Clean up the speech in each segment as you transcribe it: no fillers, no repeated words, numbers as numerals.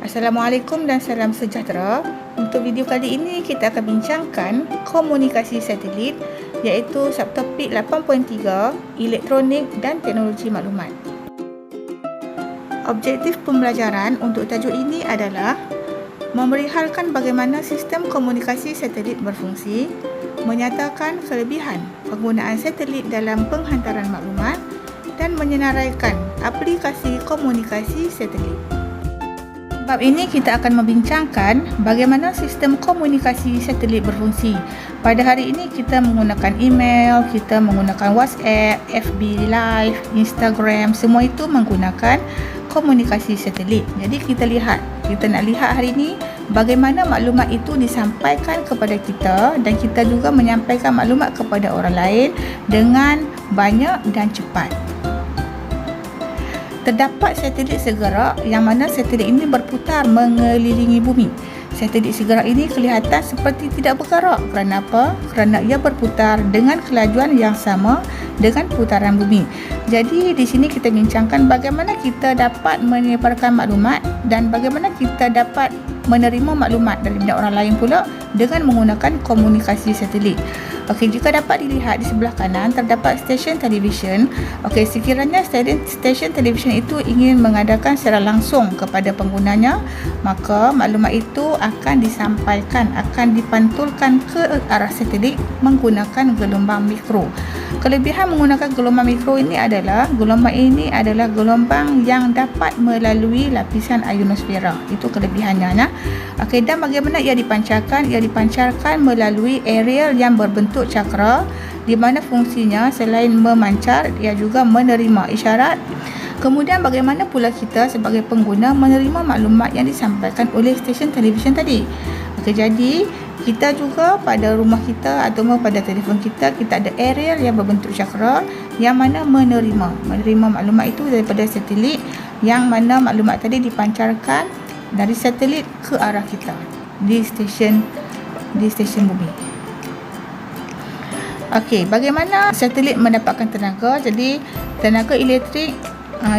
Assalamualaikum dan salam sejahtera. Untuk video kali ini kita akan bincangkan komunikasi satelit, iaitu subtopik 8.3 Elektronik dan Teknologi Maklumat. Objektif pembelajaran untuk tajuk ini adalah memerihalkan bagaimana sistem komunikasi satelit berfungsi, menyatakan kelebihan penggunaan satelit dalam penghantaran maklumat dan menyenaraikan aplikasi komunikasi satelit. Sebab ini kita akan membincangkan bagaimana sistem komunikasi satelit berfungsi. Pada hari ini kita menggunakan email, kita menggunakan WhatsApp, FB Live, Instagram, semua itu menggunakan komunikasi satelit. Jadi kita nak lihat hari ini bagaimana maklumat itu disampaikan kepada kita dan kita juga menyampaikan maklumat kepada orang lain dengan banyak dan cepat. Terdapat satelit segerak yang mana satelit ini berputar mengelilingi bumi. Satelit segerak ini kelihatan seperti tidak bergerak. Kerana apa? Kerana ia berputar dengan kelajuan yang sama dengan putaran bumi. Jadi di sini kita bincangkan bagaimana kita dapat menyebarkan maklumat dan bagaimana kita dapat menerima maklumat daripada orang lain pula dengan menggunakan komunikasi satelit. Okey, jika dapat dilihat di sebelah kanan terdapat stesen televisyen. Okey, sekiranya stesen televisyen itu ingin mengadakan secara langsung kepada penggunanya, maka maklumat itu akan disampaikan, akan dipantulkan ke arah satelit menggunakan gelombang mikro. Kelebihan menggunakan gelombang mikro ini adalah gelombang yang dapat melalui lapisan ionosfera. Itu kelebihannya. Okey, dan bagaimana ia dipancarkan? Ia dipancarkan melalui aerial yang berbentuk cakra, di mana fungsinya selain memancar, ia juga menerima isyarat. Kemudian bagaimana pula kita sebagai pengguna menerima maklumat yang disampaikan oleh stesen televisyen tadi? Okey, jadi kita juga pada rumah kita atau pada telefon kita, kita ada aerial yang berbentuk cakra yang mana menerima maklumat itu daripada satelit, yang mana maklumat tadi dipancarkan dari satelit ke arah kita di stesen bumi. Okey, bagaimana satelit mendapatkan tenaga? Jadi tenaga elektrik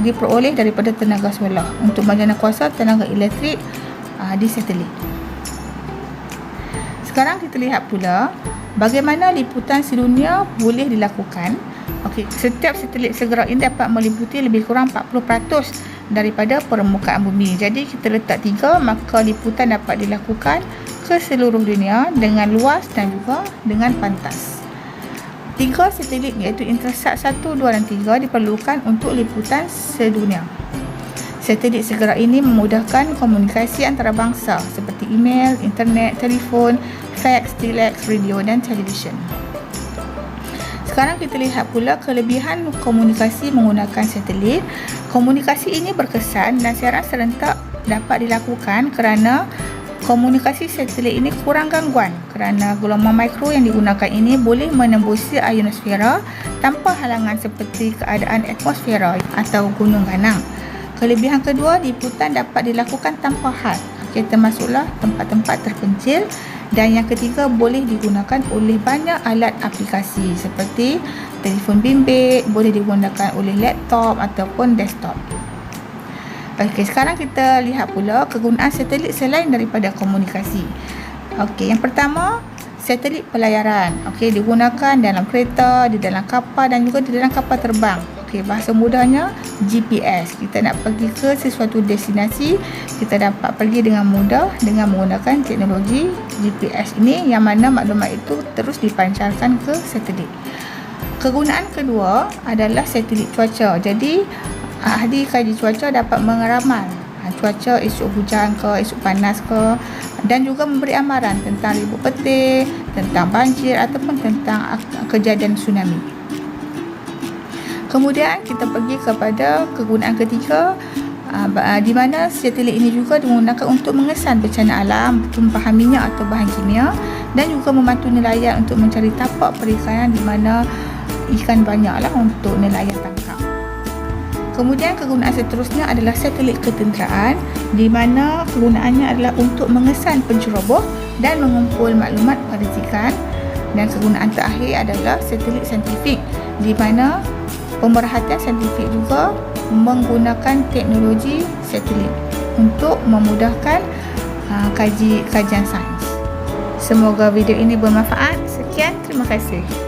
diperoleh daripada tenaga solar untuk menjana kuasa tenaga elektrik di satelit. Sekarang kita lihat pula bagaimana liputan sedunia boleh dilakukan. Okey, setiap satelit segerak ini dapat meliputi lebih kurang 40% daripada permukaan bumi. Jadi kita letak 3, maka liputan dapat dilakukan ke seluruh dunia dengan luas dan juga dengan pantas. 3 satelit iaitu Intelsat 1, 2 dan 3 diperlukan untuk liputan sedunia. Satelit segerak ini memudahkan komunikasi antarabangsa seperti email, internet, telefon, fax, telex, radio dan televisyen. Sekarang kita lihat pula kelebihan komunikasi menggunakan satelit. Komunikasi ini berkesan dan siaran serentak dapat dilakukan kerana komunikasi satelit ini kurang gangguan kerana gelombang mikro yang digunakan ini boleh menembusi ionosfera tanpa halangan seperti keadaan atmosfera atau gunung ganang. Kelebihan kedua, liputan dapat dilakukan tanpa had. Okey, termasuklah tempat-tempat terpencil. Dan yang ketiga, boleh digunakan oleh banyak alat aplikasi seperti telefon bimbit, boleh digunakan oleh laptop ataupun desktop. Okey, sekarang kita lihat pula kegunaan satelit selain daripada komunikasi. Okey, yang pertama, satelit pelayaran. Okey, digunakan dalam kereta, di dalam kapal dan juga di dalam kapal terbang. Okey, bahasa mudahnya GPS. Kita nak pergi ke sesuatu destinasi, kita dapat pergi dengan mudah dengan menggunakan teknologi GPS ini, yang mana maklumat itu terus dipancarkan ke satelit. Kegunaan kedua adalah satelit cuaca. Jadi ahli kaji cuaca dapat meramal cuaca esok hujan ke, esok panas ke, dan juga memberi amaran tentang ribut petir, tentang banjir ataupun tentang kejadian tsunami. Kemudian kita pergi kepada kegunaan ketiga, di mana satelit ini juga digunakan untuk mengesan bencana alam, tumpahan minyak atau bahan kimia, dan juga membantu nelayan untuk mencari tapak perikanan di mana ikan banyaklah untuk nelayan tangkap. Kemudian kegunaan seterusnya adalah satelit ketenteraan, di mana kegunaannya adalah untuk mengesan penceroboh dan mengumpul maklumat perzikan. Dan kegunaan terakhir adalah satelit saintifik, di mana pemerhatian saintifik juga menggunakan teknologi satelit. untuk memudahkan kajian sains. Semoga video ini bermanfaat. Sekian, terima kasih.